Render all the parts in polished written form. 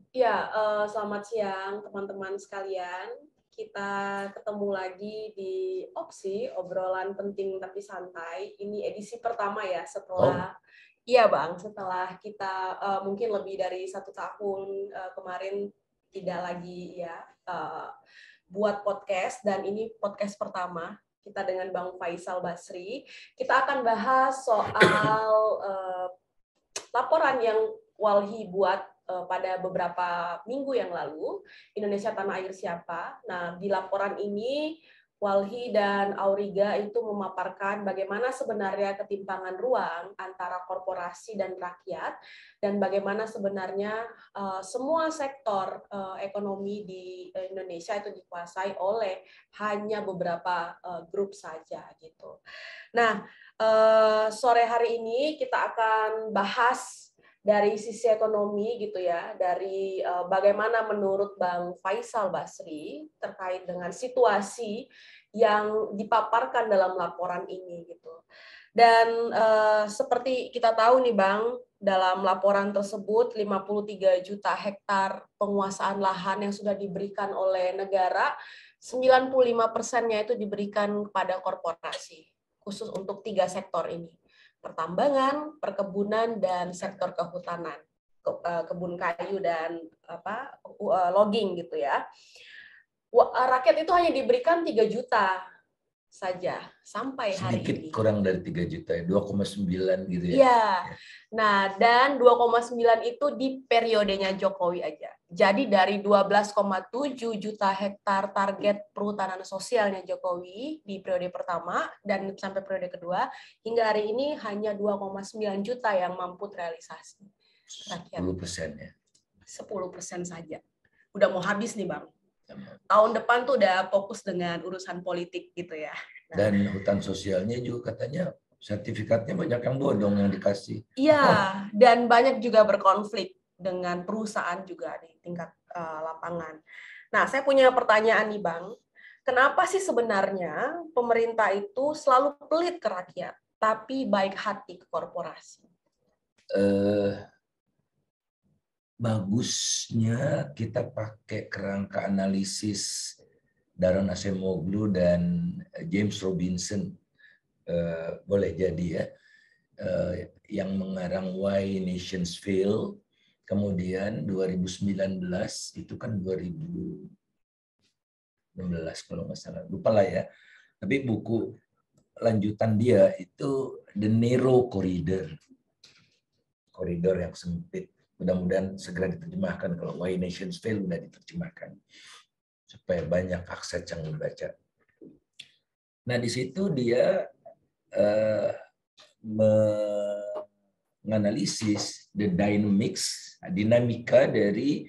Ya, selamat siang teman-teman sekalian. Kita ketemu lagi di Opsi, obrolan penting tapi santai. Ini edisi pertama ya setelah, iya Bang, setelah kita mungkin lebih dari 1 tahun kemarin tidak lagi ya buat podcast, dan ini podcast pertama kita dengan Bang Faisal Basri. Kita akan bahas soal laporan yang Walhi buat pada beberapa minggu yang lalu, Indonesia Tanah Air Siapa. Nah, di laporan ini Walhi dan Auriga itu memaparkan bagaimana sebenarnya ketimpangan ruang antara korporasi dan rakyat, dan bagaimana sebenarnya semua sektor ekonomi di Indonesia itu dikuasai oleh hanya beberapa grup saja gitu. Nah, sore hari ini kita akan bahas dari sisi ekonomi gitu ya, dari bagaimana menurut Bang Faisal Basri terkait dengan situasi yang dipaparkan dalam laporan ini gitu. Dan seperti kita tahu nih Bang, dalam laporan tersebut 53 juta hektar penguasaan lahan yang sudah diberikan oleh negara, 95%-nya itu diberikan kepada korporasi, khusus untuk 3 sektor ini: pertambangan, perkebunan, dan sektor kehutanan, kebun kayu dan logging gitu ya. Rakyat itu hanya diberikan 3 juta saja sampai hari sedikit ini. Kurang dari 3 juta, 2,9 gitu ya. Iya. Nah, dan 2,9 itu di periodenya Jokowi aja. Jadi dari 12,7 juta hektar target perhutanan sosialnya Jokowi di periode pertama dan sampai periode kedua, hingga hari ini hanya 2,9 juta yang mampu terrealisasi. 10% ya. 10% saja. Udah mau habis nih Bang. Tahun depan tuh udah fokus dengan urusan politik gitu ya. Dan hutan sosialnya juga katanya sertifikatnya banyak yang bodong yang dikasih. Iya, dan banyak juga berkonflik dengan perusahaan juga di tingkat lapangan. Nah, saya punya pertanyaan nih Bang. Kenapa sih sebenarnya pemerintah itu selalu pelit ke rakyat, tapi baik hati ke korporasi? Bagusnya kita pakai kerangka analisis Daron Acemoglu dan James Robinson, boleh jadi ya, yang mengarang Why Nations Fail. Kemudian 2019 itu kan 2016 kalau nggak salah, lupa lah ya. Tapi buku lanjutan dia itu The Narrow Corridor, koridor yang sempit. Mudah-mudahan segera diterjemahkan. Kalau Why Nations Fail sudah diterjemahkan supaya banyak akses yang membaca. Nah, di situ dia menganalisis the dynamics, dinamika dari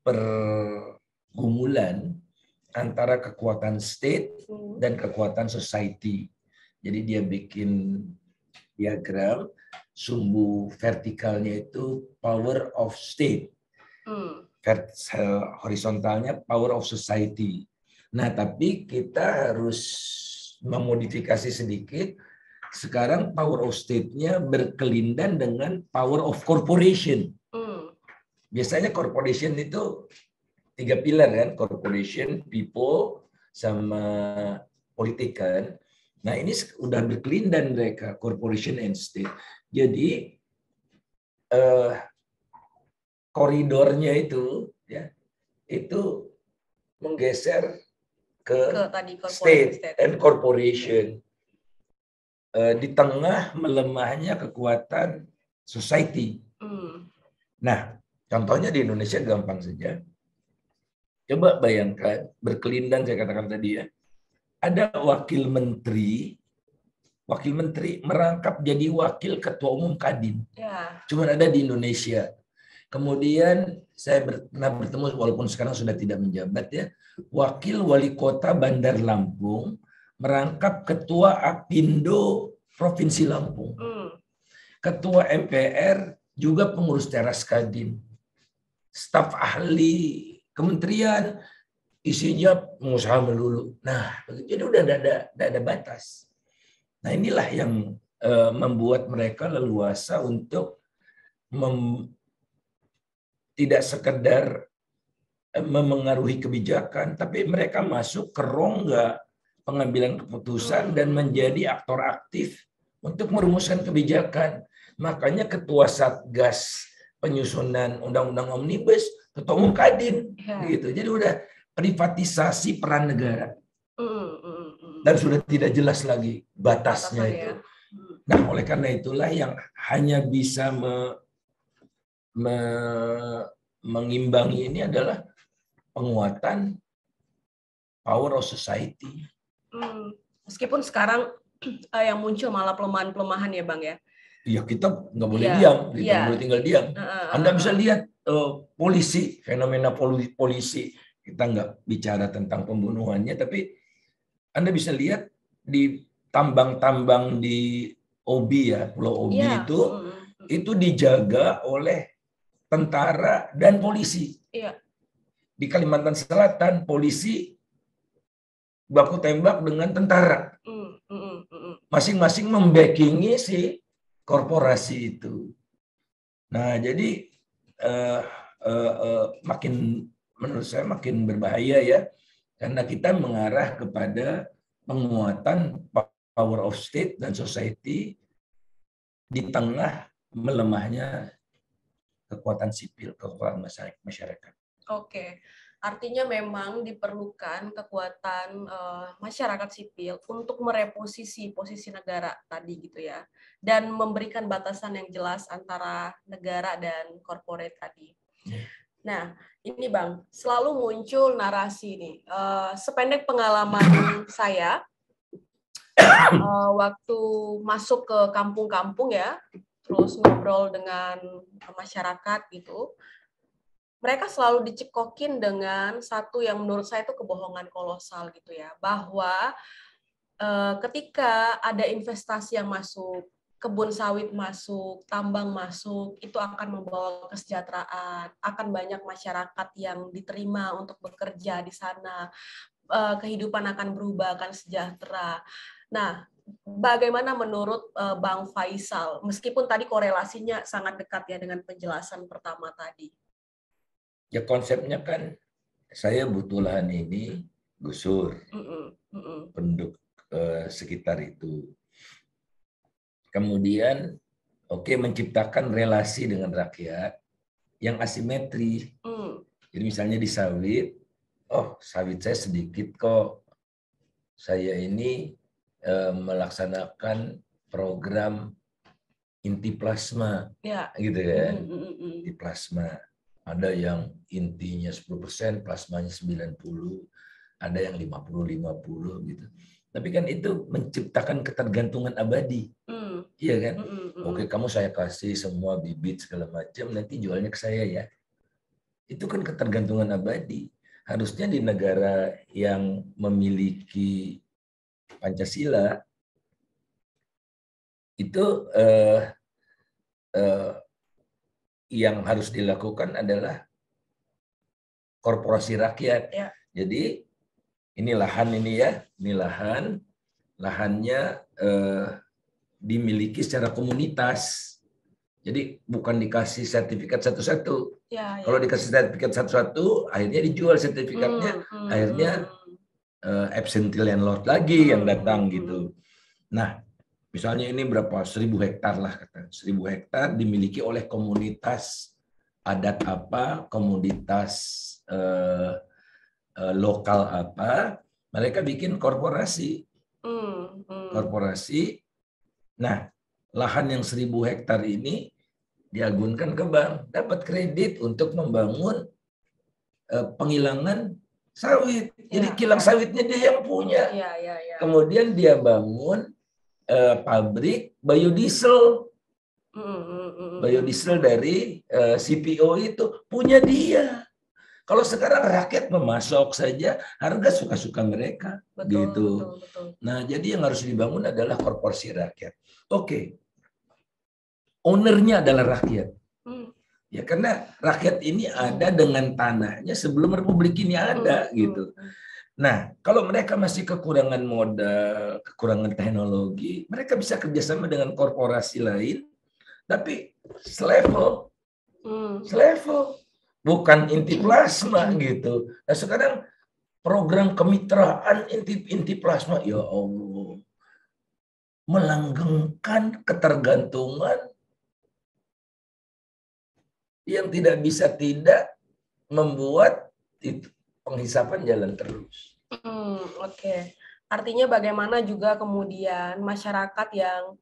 pergumulan antara kekuatan state dan kekuatan society. Jadi dia bikin diagram, sumbu vertikalnya itu power of state, horizontalnya power of society. Nah, tapi kita harus memodifikasi sedikit. Sekarang power of state-nya berkelindan dengan power of corporation. Biasanya corporation itu 3 pilar kan, corporation, people, sama politik kan. Nah, ini udah berkelindan mereka, corporation and state. Jadi koridornya itu ya, itu menggeser ke state and corporation. Di tengah melemahnya kekuatan society. Nah, contohnya di Indonesia gampang saja. Coba bayangkan, berkelindan saya katakan tadi ya, ada wakil menteri merangkap jadi wakil ketua umum Kadin. Cuma ada di Indonesia. Kemudian saya pernah bertemu, walaupun sekarang sudah tidak menjabat ya, wakil wali kota Bandar Lampung merangkap ketua Apindo Provinsi Lampung. Ketua MPR juga pengurus teras Kadin. Staf ahli kementerian isinya pengusaha melulu. Nah, jadi udah ada batas. Nah, inilah yang membuat mereka leluasa untuk tidak sekedar memengaruhi kebijakan, tapi mereka masuk ke rongga pengambilan keputusan dan menjadi aktor aktif untuk merumuskan kebijakan. Makanya ketua Satgas penyusunan Undang-Undang Omnibus, Ketua Umum Kadin, gitu. Jadi udah privatisasi peran negara. Dan sudah tidak jelas lagi batasnya itu. Nah, oleh karena itulah yang hanya bisa mengimbangi ini adalah penguatan power of society. Meskipun sekarang yang muncul malah pelemahan-pelemahan ya Bang ya. Iya, kita nggak boleh diam, kita nggak boleh tinggal diam. Anda bisa lihat polisi, fenomena polisi. Kita nggak bicara tentang pembunuhannya, tapi Anda bisa lihat di tambang-tambang di Obi ya, Pulau Obi itu dijaga oleh tentara dan polisi. Di Kalimantan Selatan, polisi baku tembak dengan tentara. Masing-masing membackingi si korporasi itu. Nah, jadi menurut saya makin berbahaya ya, karena kita mengarah kepada penguatan power of state dan society di tengah melemahnya kekuatan sipil, kekuatan masyarakat. Oke. Artinya memang diperlukan kekuatan masyarakat sipil untuk mereposisi posisi negara tadi gitu ya, dan memberikan batasan yang jelas antara negara dan corporate tadi. Nah, ini Bang, selalu muncul narasi nih. Sependek pengalaman saya, waktu masuk ke kampung-kampung ya, terus ngobrol dengan masyarakat gitu, mereka selalu dicekokin dengan satu yang menurut saya itu kebohongan kolosal gitu ya, bahwa ketika ada investasi yang masuk, kebun sawit masuk, tambang masuk, itu akan membawa kesejahteraan, akan banyak masyarakat yang diterima untuk bekerja di sana, kehidupan akan berubah, akan sejahtera. Nah, bagaimana menurut Bang Faisal, meskipun tadi korelasinya sangat dekat ya dengan penjelasan pertama tadi? Ya konsepnya kan saya butuh lahan ini, gusur penduduk sekitar itu. Kemudian menciptakan relasi dengan rakyat yang asimetri. Jadi misalnya di sawit, sawit saya sedikit kok. Saya ini melaksanakan program inti plasma, gitu kan? Inti plasma. Ada yang intinya 10%, plasmanya 90%, ada yang 50-50 gitu. Tapi kan itu menciptakan ketergantungan abadi. Iya kan? Oke, kamu saya kasih semua bibit segala macam, nanti jualnya ke saya ya. Itu kan ketergantungan abadi. Harusnya di negara yang memiliki Pancasila itu yang harus dilakukan adalah korporasi rakyat. Jadi ini lahan ini ya, ini lahannya dimiliki secara komunitas. Jadi bukan dikasih sertifikat satu-satu. Kalau dikasih sertifikat satu-satu, akhirnya dijual sertifikatnya, akhirnya absentee landlord lagi yang datang gitu. Nah, misalnya ini berapa 1.000 hektar lah, kata 1.000 hektar dimiliki oleh komunitas adat apa, komunitas lokal apa, mereka bikin korporasi. Korporasi. Nah, lahan yang 1.000 hektar ini diagunkan ke bank, dapat kredit untuk membangun penghilangan sawit. Jadi kilang sawitnya dia yang punya. Kemudian dia bangun pabrik biodiesel. Biodiesel dari CPO itu punya dia. Kalau sekarang rakyat memasok saja, harga suka-suka mereka. Betul. Nah, jadi yang harus dibangun adalah korporasi rakyat. Oke. Ownernya adalah rakyat. Ya, karena rakyat ini ada dengan tanahnya sebelum republik ini ada gitu. Nah, kalau mereka masih kekurangan modal, kekurangan teknologi, mereka bisa kerjasama dengan korporasi lain, tapi selevel Selevel, bukan inti plasma gitu. Nah sekarang program kemitraan inti plasma, ya Allah, melanggengkan ketergantungan yang tidak bisa tidak membuat itu penghisapan jalan terus. Oke. Artinya bagaimana juga kemudian masyarakat yang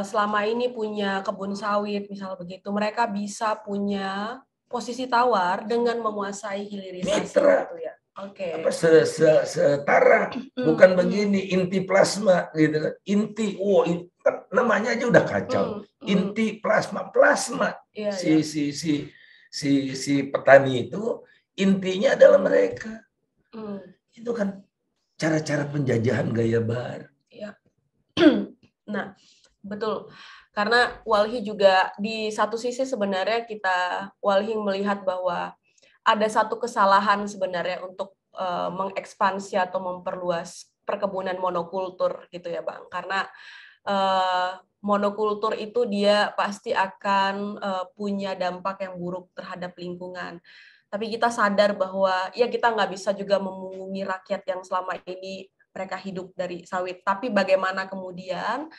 selama ini punya kebun sawit, misal begitu, mereka bisa punya posisi tawar dengan menguasai hilirisasi. Mitra. Gitu ya. Oke. Apa setara, bukan begini inti plasma gitu kan. Inti, namanya aja udah kacau. Inti plasma. Iya, Si petani itu intinya adalah mereka. Itu kan cara-cara penjajahan gaya baru. Iya. Nah, betul. Karena Walhi juga di satu sisi sebenarnya Walhi melihat bahwa ada satu kesalahan sebenarnya untuk mengekspansi atau memperluas perkebunan monokultur gitu ya Bang. Karena monokultur itu dia pasti akan punya dampak yang buruk terhadap lingkungan. Tapi kita sadar bahwa ya kita nggak bisa juga memungungi rakyat yang selama ini mereka hidup dari sawit. Tapi bagaimana kemudian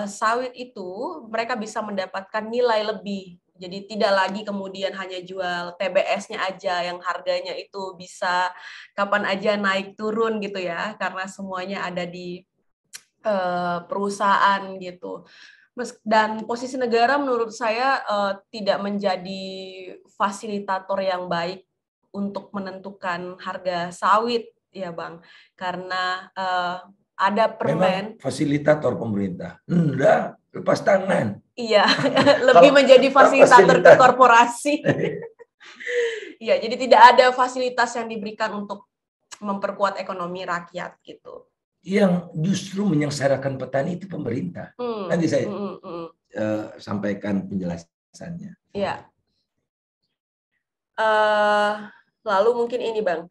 sawit itu mereka bisa mendapatkan nilai lebih. Jadi tidak lagi kemudian hanya jual TBS-nya aja yang harganya itu bisa kapan aja naik turun gitu ya, karena semuanya ada di perusahaan gitu. Dan posisi negara menurut saya tidak menjadi fasilitator yang baik untuk menentukan harga sawit ya Bang, karena ada permen. Memang fasilitator pemerintah. Enggak, lepas tangan. Iya, lebih menjadi fasilitator ke korporasi. Iya, jadi tidak ada fasilitas yang diberikan untuk memperkuat ekonomi rakyat gitu. Yang justru menyengsarakan petani itu pemerintah. Nanti saya sampaikan penjelasannya. Iya. Lalu mungkin ini Bang,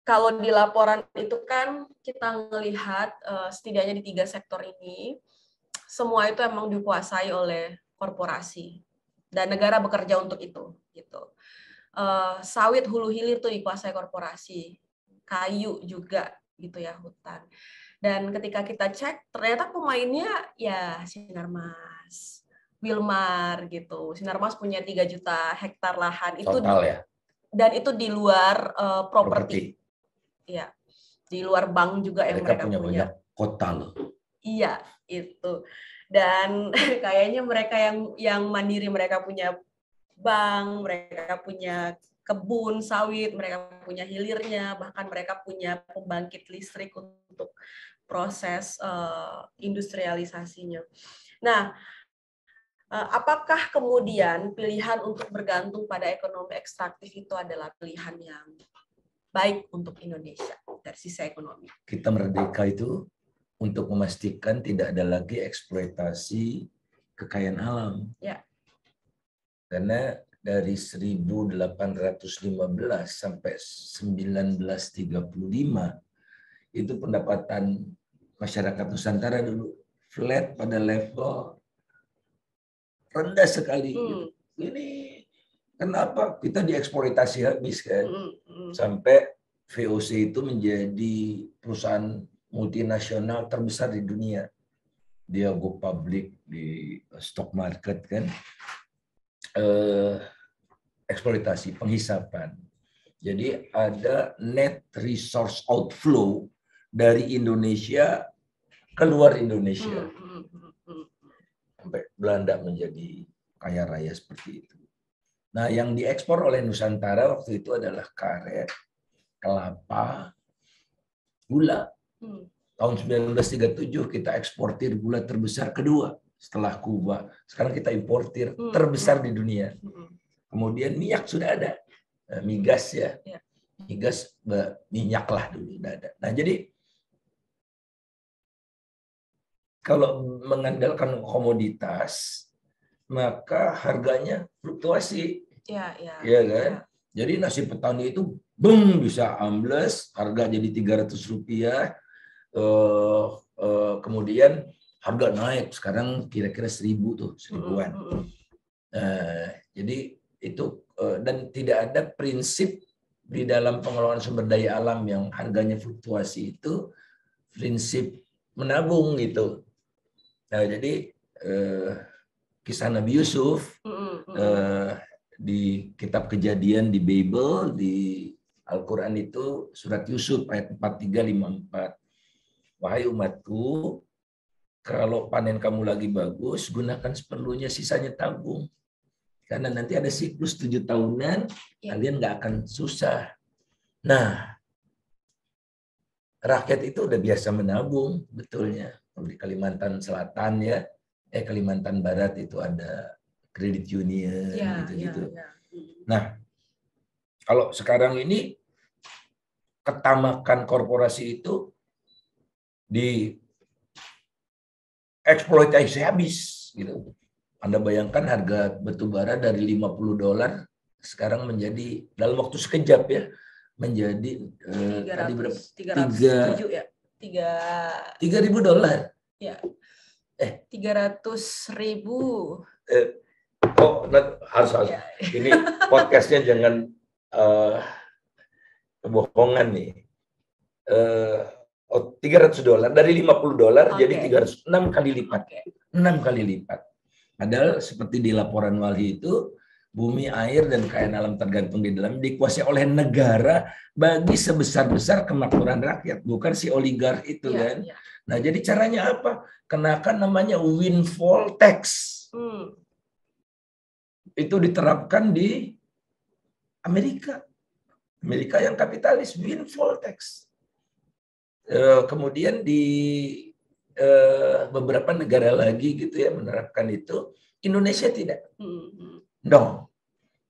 kalau di laporan itu kan kita melihat setidaknya di 3 sektor ini, semua itu emang dikuasai oleh korporasi dan negara bekerja untuk itu gitu. Sawit hulu hilir tuh dikuasai korporasi, kayu juga gitu ya, hutan. Dan ketika kita cek ternyata pemainnya ya Sinarmas, Wilmar gitu. Sinarmas punya 3 juta hektar lahan itu total ya. Dan itu di luar properti. Ya. Di luar bank juga yang mereka punya. Banyak kota loh. Iya, itu. Dan kayaknya mereka yang mandiri, mereka punya bank, mereka punya kebun sawit, mereka punya hilirnya, bahkan mereka punya pembangkit listrik untuk proses industrialisasinya. Nah, apakah kemudian pilihan untuk bergantung pada ekonomi ekstraktif itu adalah pilihan yang baik untuk Indonesia dari sisi ekonomi? Kita merdeka itu untuk memastikan tidak ada lagi eksploitasi kekayaan alam. Ya. Karena dari 1815 sampai 1935 itu pendapatan masyarakat Nusantara dulu flat pada level rendah sekali. Gitu. Ini kenapa kita dieksploitasi habis kan? Sampai VOC itu menjadi perusahaan multinasional terbesar di dunia. Dia go public di stock market kan. Eksploitasi, penghisapan. Jadi ada net resource outflow dari Indonesia keluar Indonesia. Sampai Belanda menjadi kaya raya seperti itu. Nah, yang diekspor oleh Nusantara waktu itu adalah karet, kelapa, gula. Tahun 1937 kita eksportir gula terbesar kedua setelah Kuba. Sekarang kita importir terbesar di dunia. Kemudian minyak sudah ada, migas ya, migas minyak lah dulu sudah ada. Nah jadi kalau mengandalkan komoditas maka harganya fluktuasi, ya kan? Ya. Jadi nasi petani itu bisa ambles, harga jadi Rp300. Kemudian harga naik, sekarang kira-kira 1.000 tuh, 1.000-an. Jadi itu dan tidak ada prinsip di dalam pengelolaan sumber daya alam yang harganya fluktuasi itu prinsip menabung gitu. Nah, jadi kisah Nabi Yusuf di kitab Kejadian di Bible, di Al-Quran itu surat Yusuf ayat 43-54. Wahai umatku, kalau panen kamu lagi bagus, gunakan seperlunya, sisanya tabung. Karena nanti ada siklus 7 tahunan, kalian nggak akan susah. Nah, rakyat itu udah biasa menabung, betulnya. Di Kalimantan Selatan ya, Kalimantan Barat itu ada kredit union, gitu-gitu. Nah, kalau sekarang ini ketamakan korporasi itu dieksploitasi habis, gitu. Anda bayangkan harga batu bara dari $50 sekarang menjadi dalam waktu sekejap ya menjadi tadi berapa? 307 ya. $3.000. Ya. 300.000. Harus ya. Ini podcastnya jangan kebohongan nih. $300 dari $50 jadi 306 kali lipat. 6 kali lipat. Padahal seperti di laporan Walhi itu, bumi, air, dan kekayaan alam tergantung di dalam dikuasai oleh negara bagi sebesar-besar kemakmuran rakyat, bukan si oligark itu kan. Nah, jadi caranya apa? Kenakan namanya windfall tax. Itu diterapkan di Amerika. Amerika yang kapitalis, windfall tax. Kemudian di beberapa negara lagi gitu ya menerapkan itu, Indonesia tidak. No.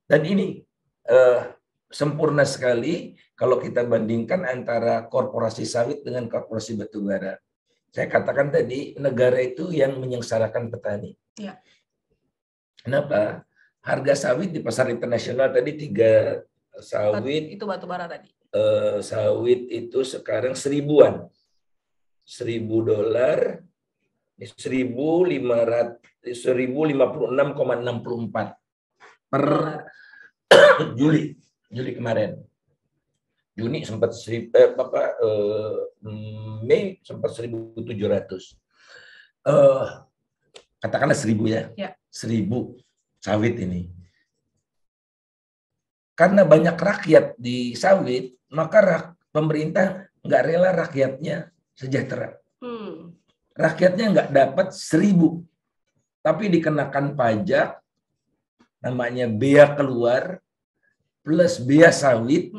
Dan ini sempurna sekali kalau kita bandingkan antara korporasi sawit dengan korporasi batubara. Saya katakan tadi negara itu yang menyengsarakan petani. Ya. Kenapa? Harga sawit di pasar internasional tadi 3 sawit itu batubara tadi. Sawit itu sekarang $1.000-an. $1.000 1.056,64 per Juli kemarin. Juni sempat Mei sempat 1.700. Katakanlah 1.000 ya. 1.000 sawit ini. Karena banyak rakyat di sawit, maka pemerintah nggak rela rakyatnya sejahtera. Rakyatnya nggak dapat 1.000, tapi dikenakan pajak, namanya bea keluar, plus bea sawit,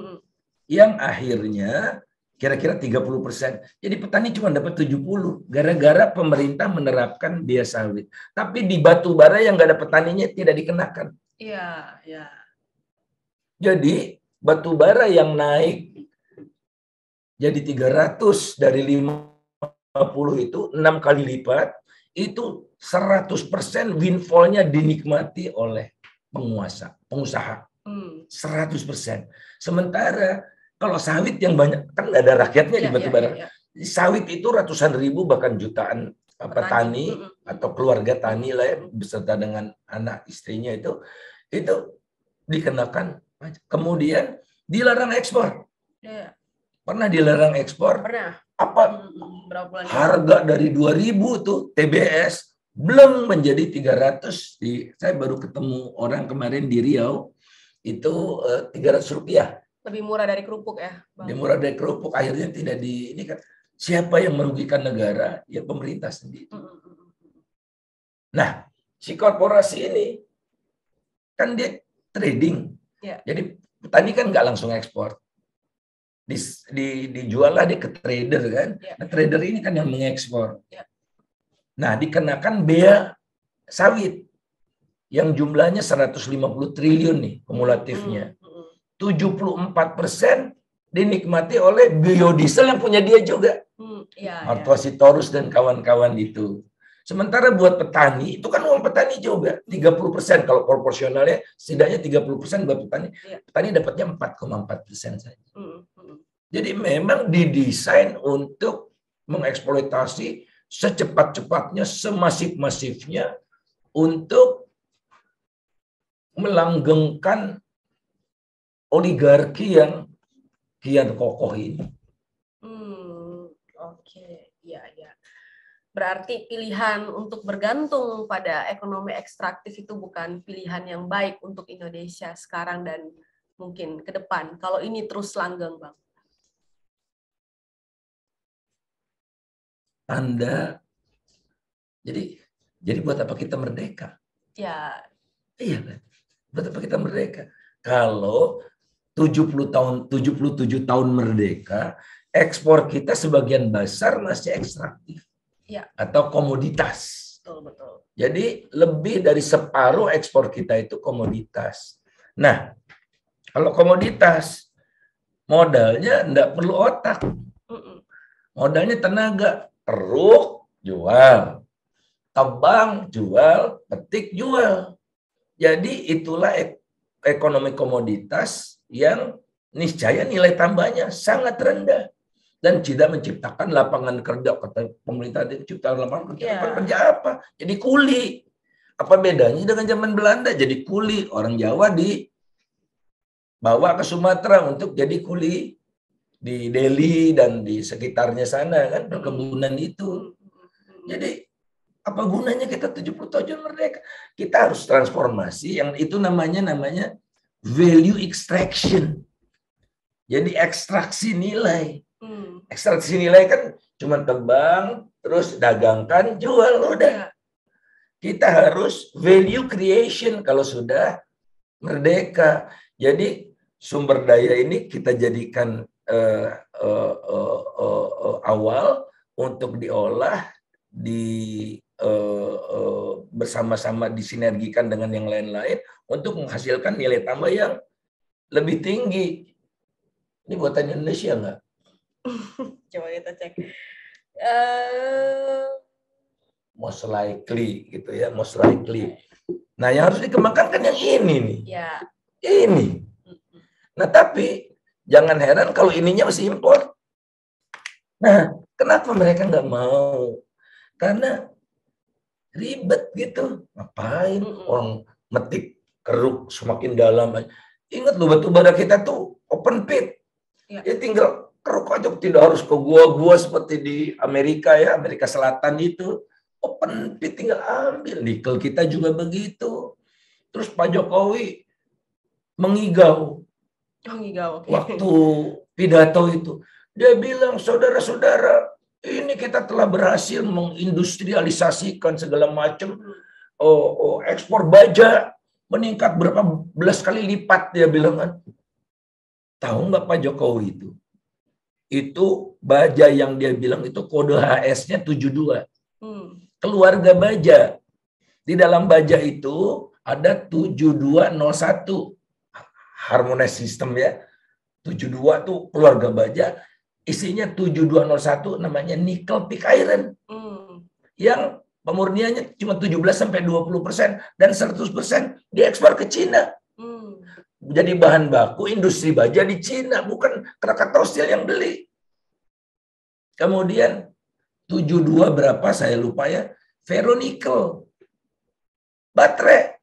yang akhirnya kira-kira 30%. Jadi petani cuma dapat 70, gara-gara pemerintah menerapkan bea sawit. Tapi di batu bara yang nggak ada petaninya tidak dikenakan. Iya, iya. Jadi batu bara yang naik jadi 300 dari 50 itu 6 kali lipat, itu 100% windfall-nya dinikmati oleh pengusaha. 100%. Sementara kalau sawit yang banyak, kan nggak ada rakyatnya di batubara. Sawit itu ratusan ribu bahkan jutaan petani atau keluarga tani lah ya, beserta dengan anak istrinya itu dikenakan. Kemudian dilarang ekspor. Pernah dilarang ekspor? Pernah. Apa? Harga dari 2.000 tuh TBS belum menjadi 300. Saya baru ketemu orang kemarin di Riau, itu Rp300. Lebih murah dari kerupuk ya, Bang? Lebih murah dari kerupuk. Akhirnya tidak ini kan. Siapa yang merugikan negara? Ya pemerintah sendiri. Nah, si korporasi ini kan dia trading. Jadi petani kan nggak langsung ekspor. Dijual lah dia ke trader kan. Nah, trader ini kan yang mengekspor. Nah, dikenakan bea sawit yang jumlahnya 150 triliun nih kumulatifnya. 74% dinikmati oleh biodiesel yang punya dia juga. Martua Sitorus dan kawan-kawan itu. Sementara buat petani, itu kan uang petani juga. 30% kalau proporsionalnya, setidaknya 30% buat petani. Petani dapatnya 4,4% saja. Jadi memang didesain untuk mengeksploitasi secepat-cepatnya, semasif-masifnya untuk melanggengkan oligarki yang kian kokoh ini. Oke, ya. Berarti pilihan untuk bergantung pada ekonomi ekstraktif itu bukan pilihan yang baik untuk Indonesia sekarang dan mungkin ke depan, kalau ini terus langgeng, Bang. Jadi buat apa kita merdeka? Ya. Iya kan? Buat apa kita merdeka? Kalau 77 tahun merdeka, ekspor kita sebagian besar masih ekstraktif. Ya. Atau komoditas. Betul. Jadi lebih dari separuh ekspor kita itu komoditas. Nah, kalau komoditas, modalnya enggak perlu otak. Modalnya tenaga. Keruk, jual. Tebang, jual. Petik, jual. Jadi itulah ekonomi komoditas yang niscaya nilai tambahnya sangat rendah. Dan tidak menciptakan lapangan kerja. Kata pemerintah menciptakan lapangan kerja. Lapangan kerja apa? Jadi kuli. Apa bedanya dengan zaman Belanda? Jadi kuli. Orang Jawa dibawa ke Sumatera untuk jadi kuli. Di Delhi dan di sekitarnya sana kan perkebunan itu. Jadi apa gunanya kita 70 tahun merdeka? Kita harus transformasi yang itu namanya value extraction. Jadi ekstraksi nilai. Ekstraksi nilai kan cuma tebang, terus dagangkan, jual, udah. Kita harus value creation kalau sudah merdeka. Jadi sumber daya ini kita jadikan awal untuk diolah, bersama-sama disinergikan dengan yang lain-lain untuk menghasilkan nilai tambah yang lebih tinggi. Ini buatan Indonesia nggak? Coba kita cek. Most likely gitu ya, most likely. Nah, yang harus dikembangkan kan yang ini nih. Ya. Ini. Nah, tapi jangan heran kalau ininya masih impor. Nah, kenapa mereka nggak mau? Karena ribet gitu. Ngapain orang metik keruk semakin dalam. Ingat loh, batu bara kita tuh open pit. Ya tinggal keruk aja, tidak harus ke gua-gua seperti di Amerika ya, Amerika Selatan itu. Open pit tinggal ambil. Nikel kita juga begitu. Terus Pak Jokowi mengigau. Waktu pidato itu. Dia bilang, saudara-saudara, ini kita telah berhasil mengindustrialisasikan segala macam. Ekspor baja meningkat berapa belas kali lipat, dia bilang kan. Tahu nggak Pak Jokowi itu? Itu baja yang dia bilang itu kode HS-nya 72. Keluarga baja. Di dalam baja itu ada 7201. Harmonize system ya. 72 tuh keluarga baja. Isinya 7201 namanya nickel pig iron. Yang pemurniannya cuma 17-20% dan 100% diekspor ke Cina. Jadi bahan baku industri baja di Cina, bukan Krakatau Steel yang beli. Kemudian 72 berapa saya lupa ya, ferronikel. Baterai.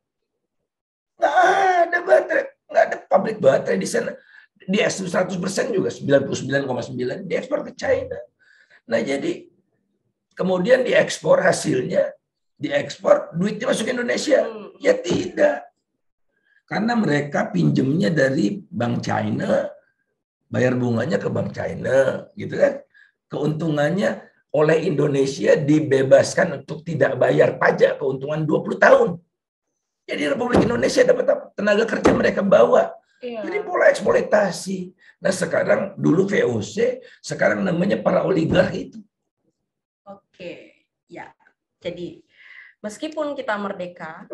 Nggak ada baterai, nggak ada pabrik baterai di sana. Di 100% juga 99,9 diekspor ke China. Nah, jadi kemudian diekspor hasilnya, diekspor duitnya masuk ke Indonesia. Ya tidak. Karena mereka pinjemnya dari Bank China, bayar bunganya ke Bank China, gitu kan. Keuntungannya oleh Indonesia dibebaskan untuk tidak bayar pajak, keuntungan 20 tahun. Jadi Republik Indonesia dapat apa? Tenaga kerja mereka bawa. Jadi pola eksploitasi. Nah, sekarang dulu VOC, sekarang namanya para oligark itu. Oke, ya. Jadi meskipun kita merdeka,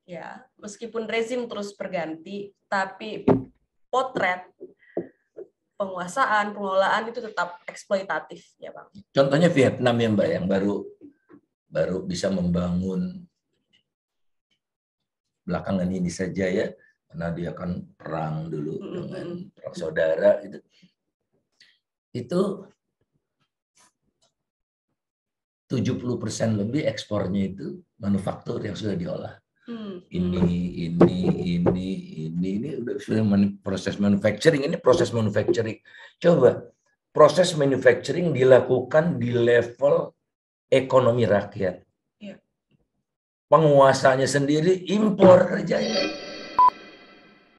ya, meskipun rezim terus berganti, tapi potret penguasaan, pengelolaan itu tetap eksploitatif, ya Bang. Contohnya Vietnam ya Mbak, yang baru bisa membangun belakangan ini saja ya, karena dia kan perang dulu dengan perang saudara gitu. Itu 70% lebih ekspornya itu manufaktur yang sudah diolah. Ini ini udah sudah proses manufacturing, ini proses manufacturing. Coba proses manufacturing dilakukan di level ekonomi rakyat. Penguasanya sendiri impor kerjanya.